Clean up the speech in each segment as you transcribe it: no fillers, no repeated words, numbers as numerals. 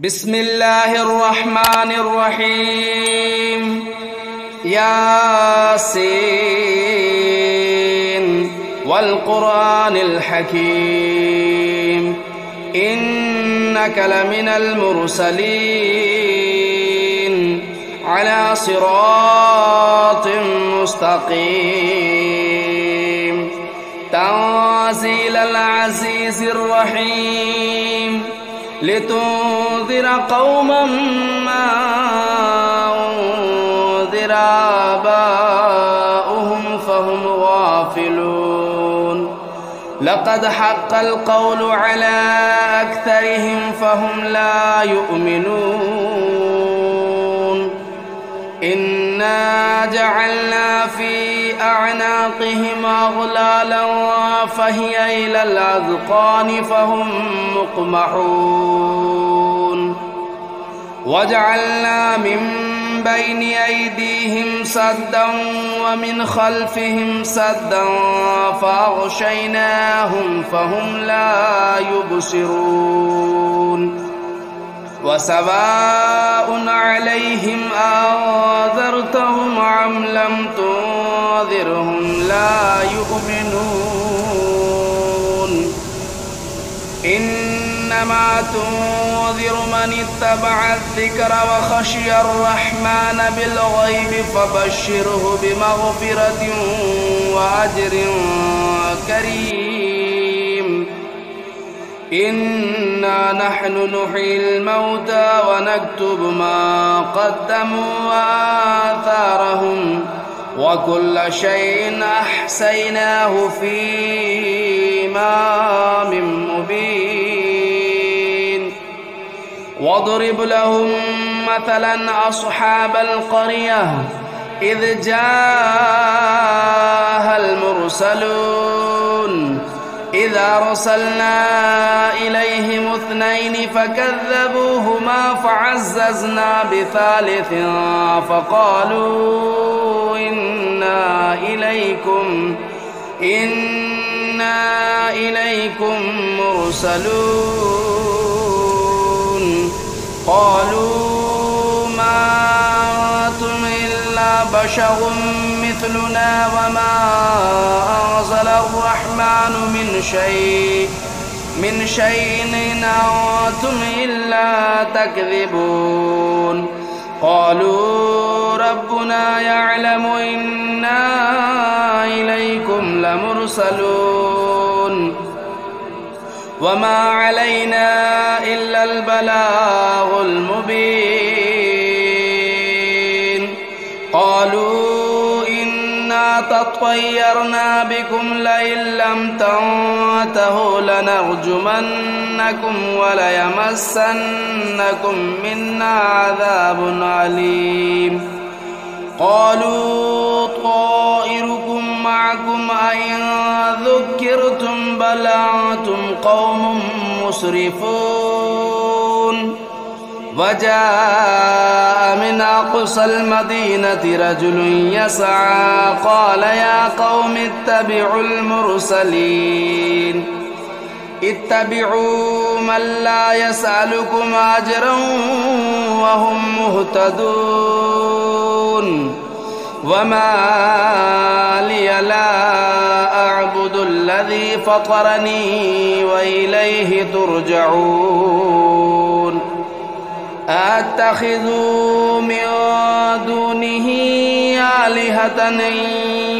بسم الله الرحمن الرحيم. ياسين والقرآن الحكيم إنك لمن المرسلين على صراط مستقيم تنزيل العزيز الرحيم لتنذر قوما ما أنذر آباؤهم فهم غافلون لقد حق القول على أكثرهم فهم لا يؤمنون إنا جعلنا في أعناقهم أغلالا فهي إلى الأذقان فهم مقمحون وجعلنا من بين أيديهم سدا ومن خلفهم سدا فأغشيناهم فهم لا يبصرون وسواء عليهم أنذرتهم أم لم تنذرهم لا يؤمنون إنما تنذر من اتبع الذكر وخشي الرحمن بالغيب فبشره بمغفرة وأجر كريم. إنا نحن نحيي الموتى ونكتب ما قدموا وآثارهم وكل شيء أحصيناه في إمام مبين. واضرب لهم مثلا أصحاب القرية إذ جاءها المرسلون إذ أرسلنا إليهم اثنين فكذبوهما فعززنا بثالث فقالوا إنا إليكم مرسلون قالوا ما أنتم إلا بشر مثلنا وما أنزل الرحمن من شيء إن أنتم إلا تكذبون. قالوا ربنا يعلم إنا إليكم لمرسلون وما علينا إلا البلاغ المبين. قالوا إنا تطيرنا بكم لئن لم تنتهوا لنرجمنكم وليمسنكم منا عذاب عليم. قالوا طائركم معكم أئن ذكرتم بل أنتم قوم مسرفون. وجاء من أقصى المدينة رجل يسعى قال يا قوم اتبعوا المرسلين اتبعوا من لا يسألكم أجرا وهم مهتدون. وما لي لا أعبد الذي فطرني وإليه ترجعون. أتخذوا من دونه آلهة إن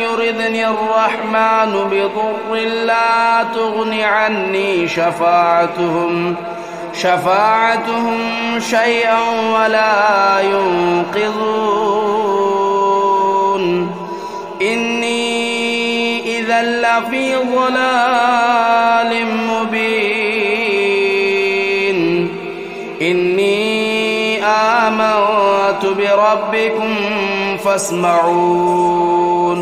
يردني الرحمن بضر لا تغن عني شفاعتهم شيئا ولا ينقذون. إني إذا لفي ضلال مبين. إني آمنت بربكم فاسمعون.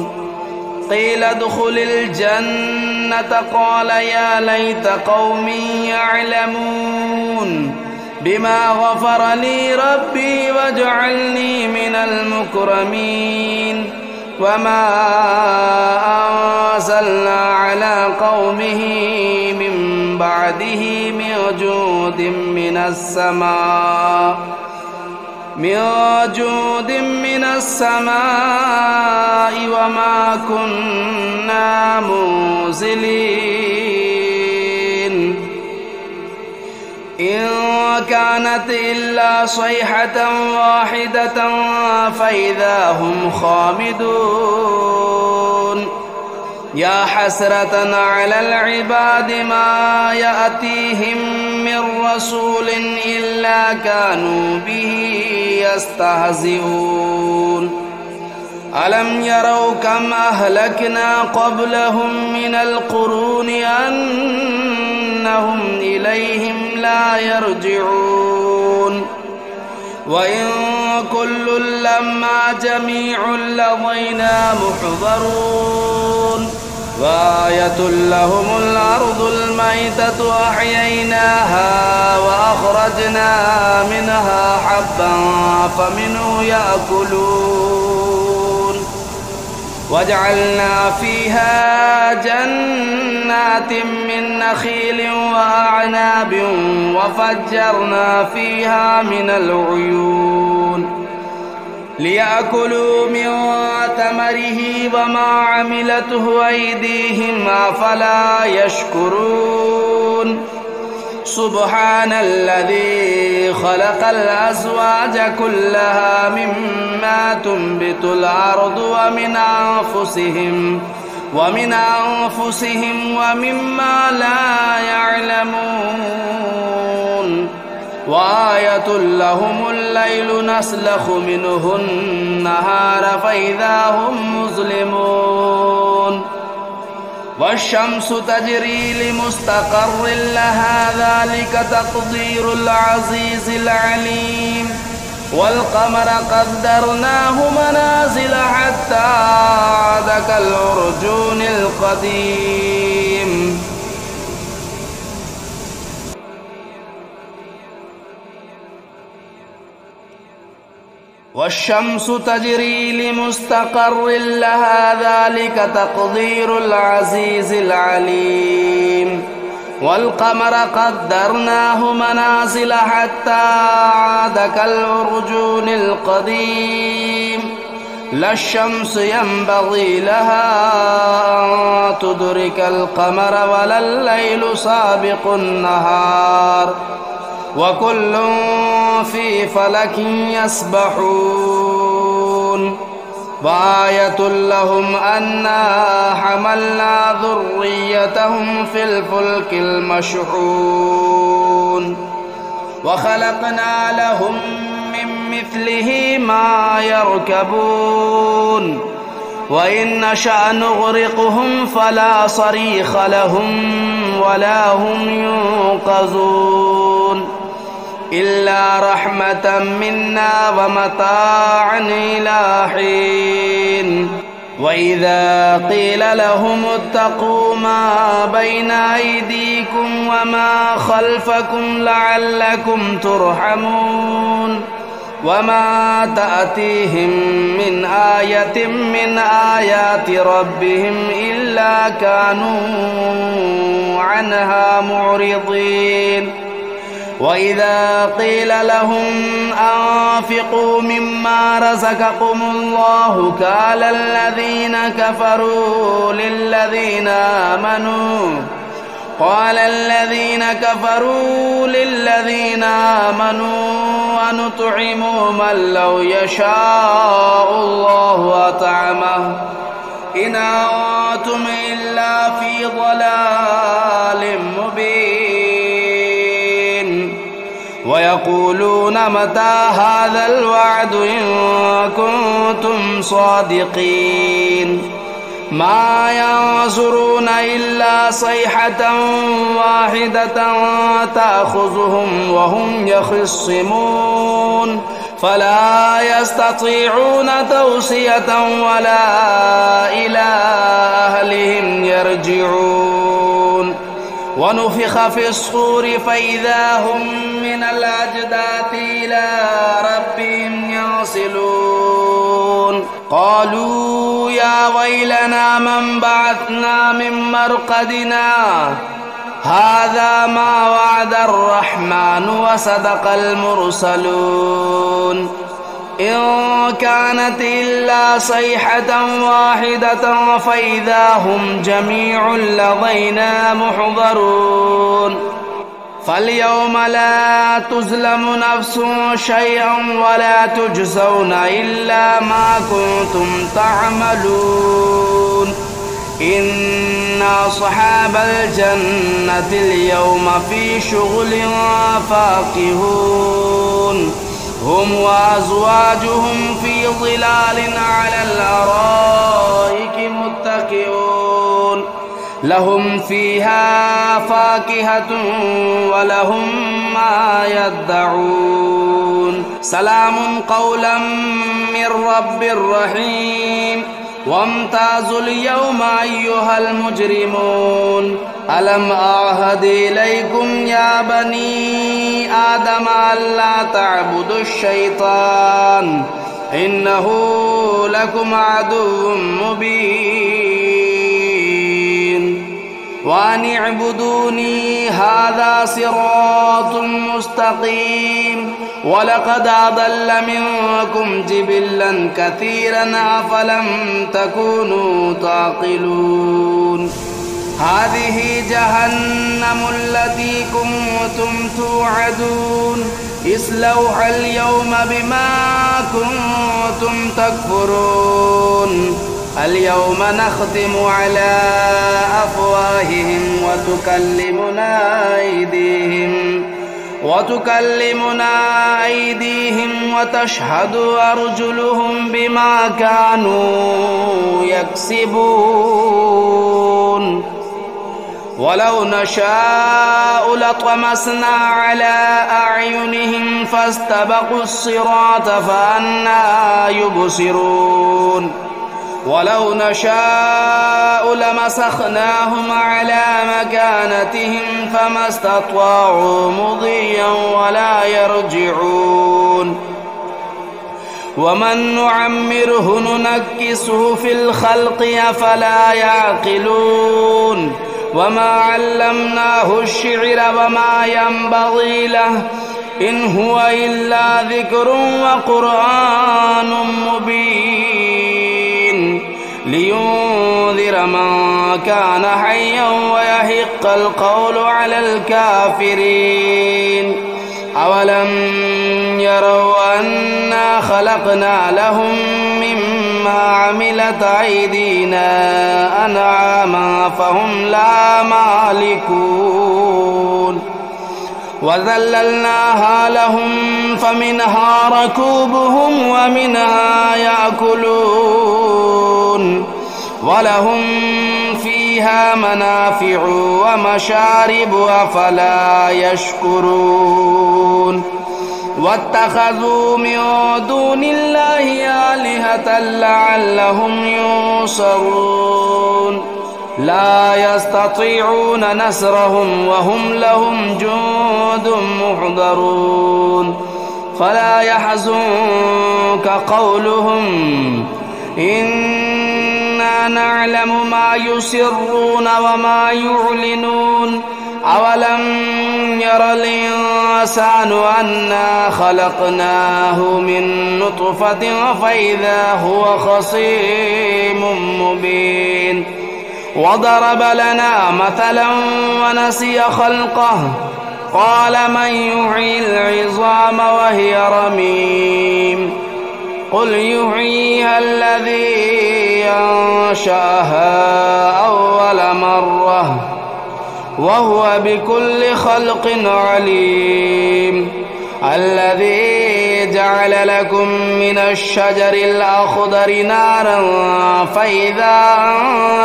قيل ادخل الجنة قال يا ليت قومي يعلمون بما غفر لي ربي وجعلني من المكرمين. وما أنزلنا على قومه من بعده من جود من السماء وما كنا منزلين إن كانت إلا صيحة واحدة فإذا هم خامدون يا حسرة على العباد ما يأتيهم من رسول إلا كانوا به يستهزئون ألم يروا كم أهلكنا قبلهم من القرون أنهم إليهم لا يرجعون وإن كل لما جميع لدينا محضرون وآية لهم الأرض الميتة أحييناها وأخرجنا منها حبا فمنه يأكلون وجعلنا فيها جنات من نخيل وأعناب وفجرنا فيها من العيون ليأكلوا من ثمره وما عملته أيديهم أفلا يشكرون سبحان الذي خلق الأزواج كلها مما تنبت الأرض ومن أنفسهم ومما لا يعلمون وآية لهم الليل نسلخ منه النهار فإذا هم مظلمون والشمس تجري لمستقر لها ذلك تقدير العزيز العليم والقمر قدرناه منازل حتى عاد كالعرجون القديم والشمس تجري لمستقر لها ذلك تقدير العزيز العليم والقمر قدرناه منازل حتى عاد كالعرجون القديم لا الشمس ينبغي لها أن تدرك القمر ولا الليل سابق النهار وكل في فلك يسبحون وآية لهم أنا حملنا ذريتهم في الفلك المشحون وخلقنا لهم من مثله ما يركبون وإن نشأ نغرقهم فلا صريخ لهم ولا هم ينقذون إلا رحمة منا ومتاعا إلى حين وإذا قيل لهم اتقوا ما بين أيديكم وما خلفكم لعلكم ترحمون وما تأتيهم من آية من آيات ربهم إلا كانوا عنها معرضين وإذا قيل لهم أنفقوا مما رزقكم الله قال الذين كفروا للذين آمنوا ونطعم من لو يشاء الله أطعمه إن أنتم إلا في ضلال مبين ويقولون متى هذا الوعد إن كنتم صادقين ما ينظرون إلا صيحة واحدة تأخذهم وهم يخصمون فلا يستطيعون توصية ولا إلى أهلهم يرجعون ونفخ في الصور فإذا هم من الأجداث إلى ربهم ينسلون قالوا يا ويلنا من بعثنا من مرقدنا هذا ما وعد الرحمن وصدق المرسلون إن كانت إلا صيحة واحدة فإذا هم جميع لدينا محضرون فاليوم لا تظلم نفس شيئا ولا تجزون إلا ما كنتم تعملون إن أصحاب الجنة اليوم في شغل فاكهون هم وأزواجهم في ظلال على الأرائك متكئون لهم فيها فاكهة ولهم ما يدعون سلام قولا من رب رحيم وامتازوا اليوم أيها المجرمون ألم أعهد إليكم يا بني آدم ألا تعبدوا الشيطان إنه لكم عدو مبين وأن اعبدوني هذا صراط مستقيم ولقد أضل منكم جبلا كثيرا أفلم تكونوا تعقلون هذه جهنم التي كنتم توعدون اصلوها اليوم بما كنتم تكفرون اليوم نختم على أفواههم وتكلمنا أيديهم وتشهد أرجلهم بما كانوا يكسبون ولو نشاء لطمسنا على أعينهم فاستبقوا الصراط فأنى يبصرون ولو نشاء لمسخناهم على مكانتهم فما استطاعوا مضيا ولا يرجعون ومن نعمره ننكسه في الخلق أفلا يعقلون وما علمناه الشعر وما ينبغي له إن هو إلا ذكر وقرآن مبين لينذر من كان حيا ويحق القول على الكافرين أولم يروا أنا خلقنا لهم مما عملت أيدينا أنعاما فهم لا مالكون وذللناها لهم فمنها ركوبهم ومنها يأكلون ولهم فيها منافع ومشارب أفلا يشكرون واتخذوا من دون الله آلهة لعلهم ينصرون لا يستطيعون نصرهم وهم لهم جند محضرون فلا يحزنك قولهم إنا نعلم ما يسرون وما يعلنون أولم ير الإنسان أنا خلقناه من نطفة فإذا هو خصيم مبين وضرب لنا مثلا ونسي خلقه قال من يحيي العظام وهي رميم قل يحييها الذي أنشأها أول مرة وهو بكل خلق عليم الذي جعل لكم من الشجر الأخضر نارا فإذا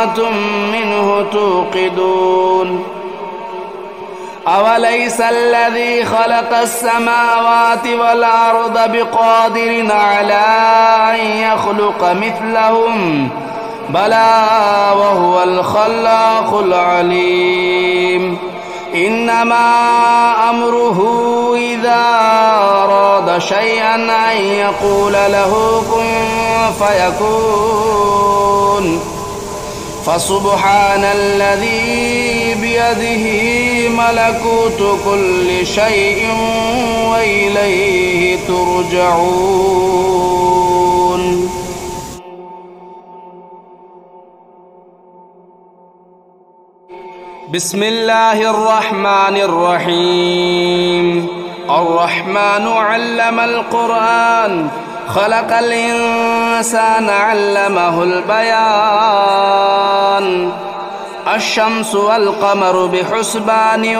أنتم منه توقدون أوليس الذي خلق السماوات والأرض بقادر على أن يخلق مثلهم بلى وهو الخلاق العليم إنما أمره إذا أراد شيئا أن يقول له كن فيكون فسبحان الذي بيده ملكوت كل شيء وإليه ترجعون. بسم الله الرحمن الرحيم. الرحمن علم القرآن خلق الإنسان علمه البيان. الشمس والقمر بحسبان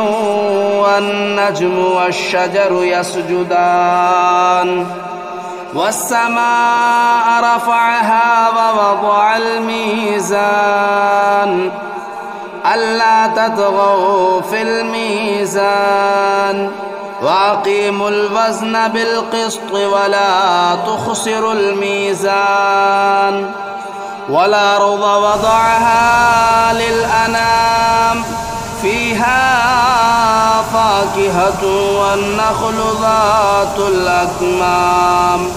والنجم والشجر يسجدان. والسماء رفعها ووضع الميزان ألا تطغوا في الميزان وأقيموا الوزن بالقسط ولا تخسروا الميزان. والأرض وضعها للأنام فيها فاكهة والنخل ذات الأكمام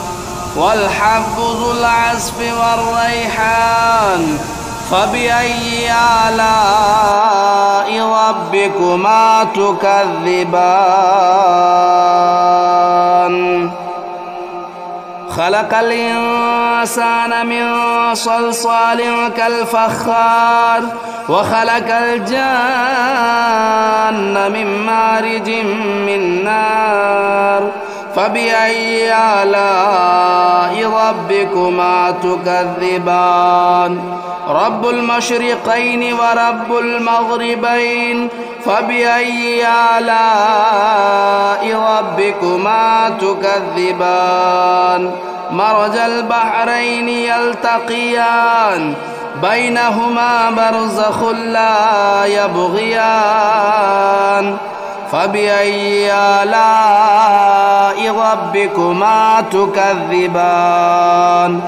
والحب ذو العصف والريحان فبأي آلاء ربكما تكذبان. خلق الإنسان من صلصال كالفخار وخلق الجان من مارج من نار فبأي آلاء ربكما تكذبان. رب المشرقين ورب المغربين فبأي آلاء ربكما تكذبان. مرج البحرين يلتقيان بينهما برزخ لا يبغيان فبأي آلاء ربكما تكذبان.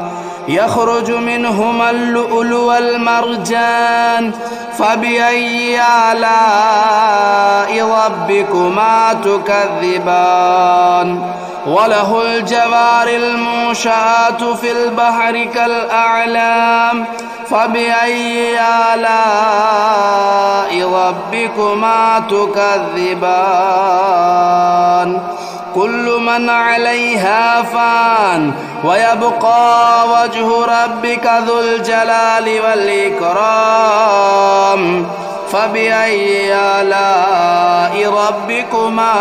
يخرج منهما اللؤلؤ والمرجان فبأي آلاء ربكما تكذبان. وله الجوار المنشآت في البحر كالأعلام فبأي آلاء ربكما تكذبان. كل من عليها فان ويبقى وجه ربك ذو الجلال والإكرام فبأي آلاء ربكما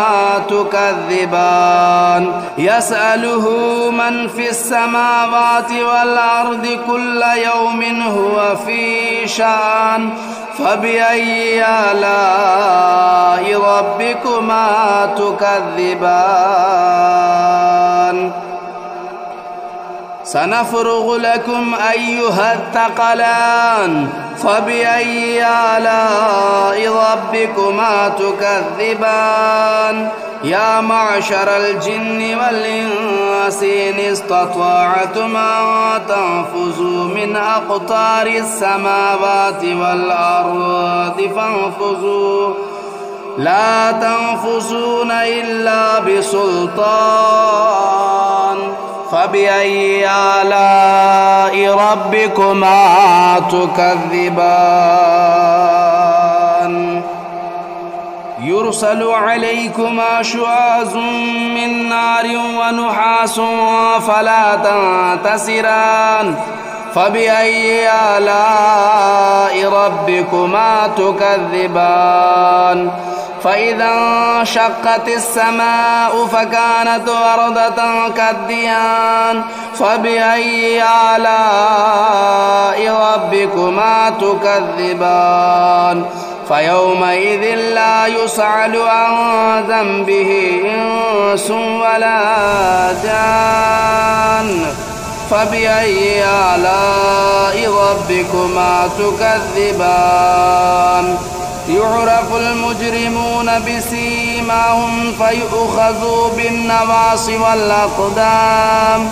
تكذبان. يسأله من في السماوات والأرض كل يوم هو في شأن فبأي آلاء ربكما تكذبان. سنفرغ لكم أيها الثقلان فبأي آلاء ربكما تكذبان. يا معشر الجن والإنس إن استطعتم أن تنفذوا من أقطار السماوات والأرض فانفذوا لا تنفذون إلا بسلطان فبأي آلاء ربكما تكذبان. يرسل عليكما شواظ من نار ونحاس فلا تنتصران فبأي آلاء ربكما تكذبان. فإذا انشقت السماء فكانت وردة كالدهان فبأي آلاء ربكما تكذبان. فيومئذ لا يسأل عن ذنبه إنس ولا جان فبأي آلاء ربكما تكذبان. يعرف المجرمون بسيماهم فيؤخذوا بالنواصي والأقدام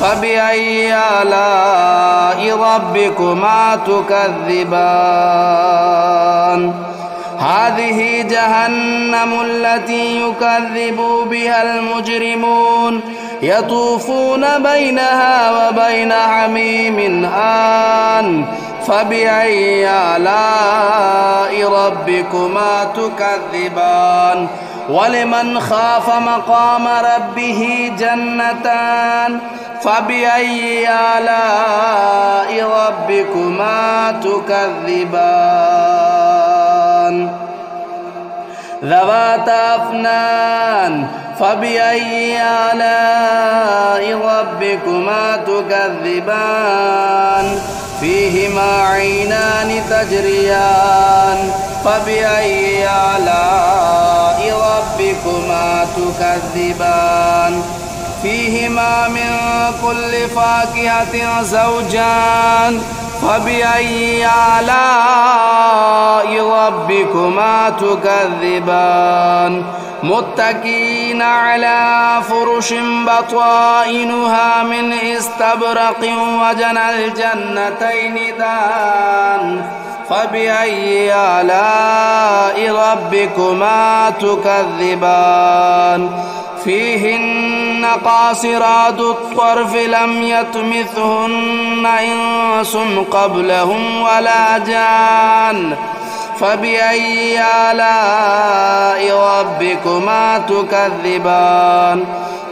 فبأي آلاء ربكما تكذبان. هذه جهنم التي يكذب بها المجرمون يطوفون بينها وبين حميم آن فبأي آلاء ربكما تكذبان ولمن خاف مقام ربه جنتان فبأي آلاء ربكما تكذبان ذواتا أفنان فبأي آلاء ربكما تكذبان فيهما عينان تجريان فبأي آلاء ربكما تكذبان فيهما من كل فاكهة زوجان فبأي آلاء ربكما تكذبان متكئين على فرش بطائنها من استبرق وجنى الجنتين دان فبأي آلاء ربكما تكذبان فيهن قاصرات الطرف لم يطمثهن إنس قبلهم ولا جان فبأي آلاء ربكما تكذبان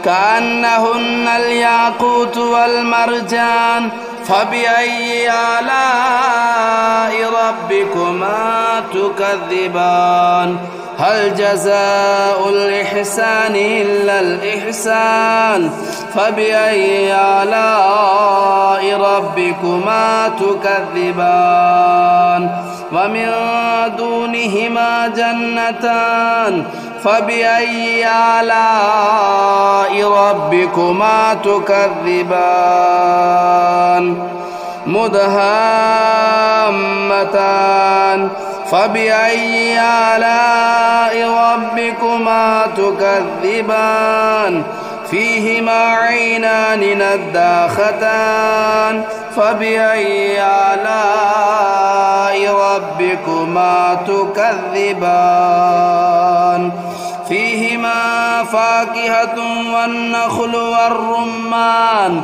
كأنهن الياقوت والمرجان فبأي آلاء ربكما تكذبان هل جزاء الإحسان إلا الإحسان فبأي آلاء ربكما تكذبان ومن دونهما جنتان فبأي آلاء ربكما تكذبان مدهامتان فبأي آلاء ربكما تكذبان فيهما عينان نضاختان فبأي آلاء ربكما تكذبان فيهما فاكهة والنخل والرمان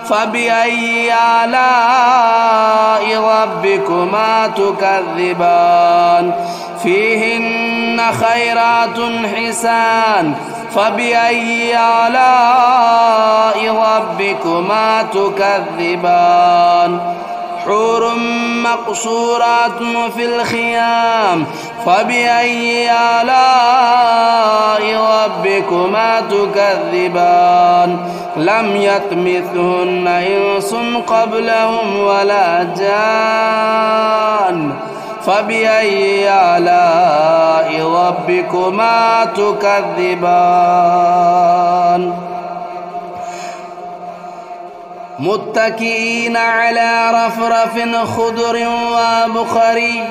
فبأي آلاء ربكما تكذبان فيهن خيرات حسان فبأي آلاء ربكما تكذبان حور مقصورات في الخيام فبأي آلاء ربكما تكذبان لم يطمثهن إنس قبلهم ولا جان فبأي آلاء ربكما تكذبان متكئين على رفرف خضر وبخري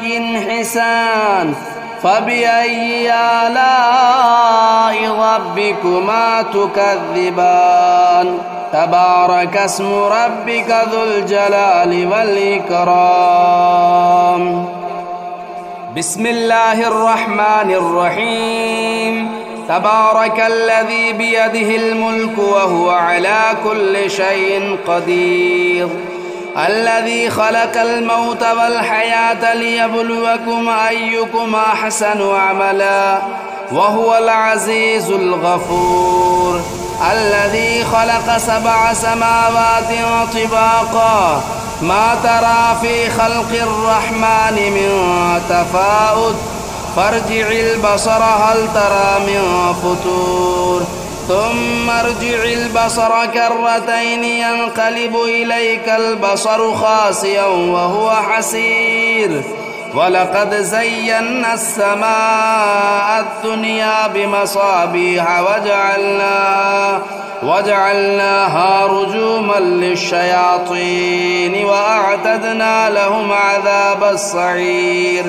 حسان فبأي آلاء ربكما تكذبان تبارك اسم ربك ذو الجلال والإكرام بسم الله الرحمن الرحيم تبارك الذي بيده الملك وهو على كل شيء قدير الذي خلق الموت والحياة ليبلوكم أيكم أحسن عملا وهو العزيز الغفور الذي خلق 7 سماوات طباقا ما ترى في خلق الرحمن من تفاؤت فارجع البصر هل ترى من فطور ثم ارجع البصر كرتين ينقلب إليك البصر خاسئا وهو حسير ولقد زينا السماء الدنيا بمصابيح وجعلناها رجوما للشياطين وأعتدنا لهم عذاب السعير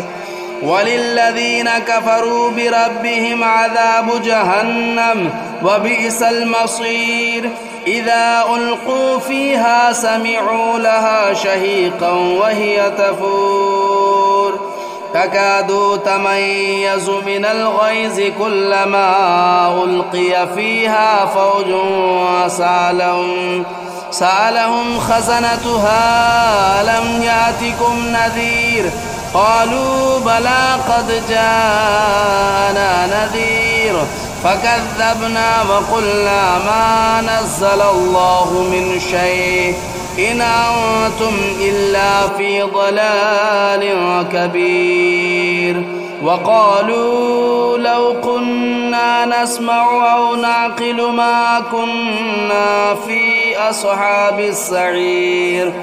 وللذين كفروا بربهم عذاب جهنم وبئس المصير إذا ألقوا فيها سمعوا لها شهيقا وهي تفور تكاد تميز من الغيظ كلما ألقي فيها فوج سألهم خزنتها ألم يأتكم نذير قالوا بلى قد جاءنا نذير فكذبنا وقلنا ما نزل الله من شيء إن أنتم إلا في ضلال كبير وقالوا لو كنا نسمع أو نعقل ما كنا في أصحاب السعير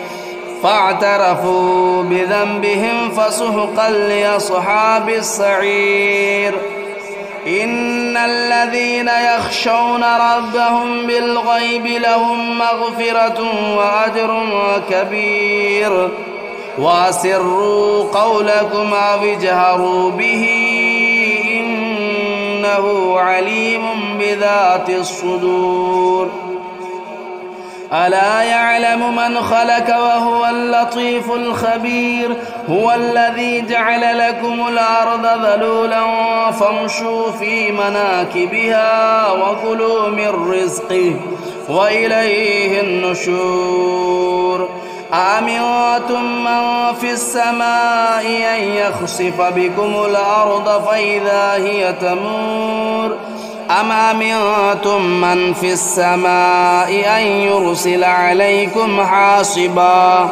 فاعترفوا بذنبهم فسحقا لأصحاب السعير إن الذين يخشون ربهم بالغيب لهم مغفرة وأجر كبير وأسروا قولكم أو اجهروا به إنه عليم بذات الصدور ألا يعلم من خلق وهو اللطيف الخبير هو الذي جعل لكم الأرض ذلولا فامشوا في مناكبها وكلوا من رزقه وإليه النشور أأمنتم من في السماء أن يخسف بكم الأرض فإذا هي تمور أم أمنتم من في السماء أن يرسل عليكم حاصبا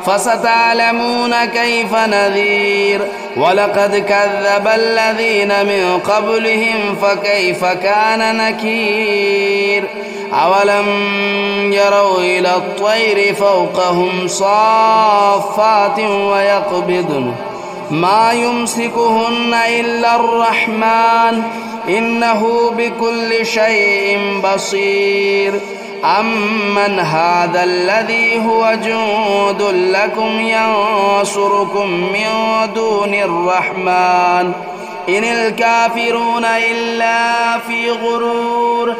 فستعلمون كيف نذير ولقد كذب الذين من قبلهم فكيف كان نكير أولم يروا إلى الطير فوقهم صافات ويقبضن ما يمسكهن إلا الرحمن إنه بكل شيء بصير أمن هذا الذي هو جند لكم ينصركم من دون الرحمن إن الكافرون إلا في غرور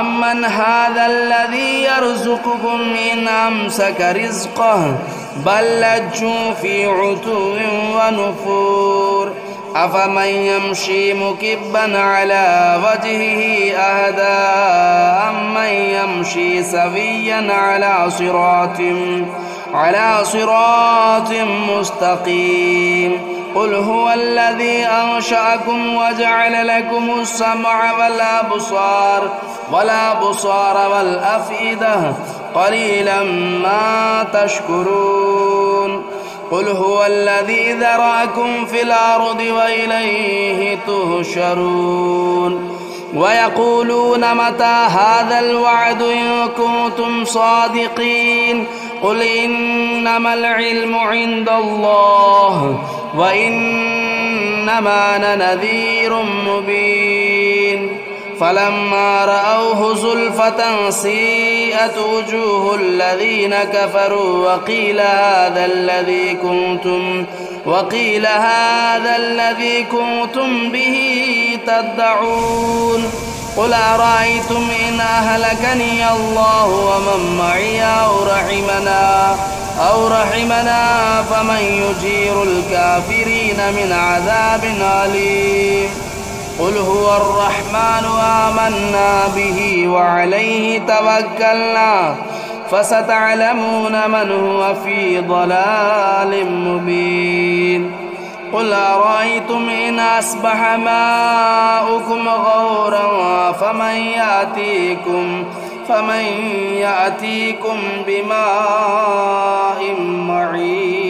أمن هذا الذي يرزقكم إن أمسك رزقه بل لجوا في عتو ونفور أفمن يمشي مكبا على وجهه أهدى أمن يمشي سويا على صراط مستقيم قل هو الذي أنشأكم وجعل لكم السمع والأبصار والأفئدة قليلا ما تشكرون قل هو الذي ذرأكم في الأرض وإليه تهشرون ويقولون متى هذا الوعد إن كنتم صادقين قل إنما العلم عند الله وإنما أنا نذير مبين فلما رأوه زلفة سيئت وجوه الذين كفروا وقيل هذا الذي كنتم به تدعون قل أرأيتم إن أهلكني الله ومن معي أو رحمنا فمن يجير الكافرين من عذاب أليم قل هو الرحمن آمنا به وعليه توكلنا فستعلمون من هو في ضلال مبين قل أرأيتم إن أصبح ماؤكم غورا فمن يأتيكم بماء معين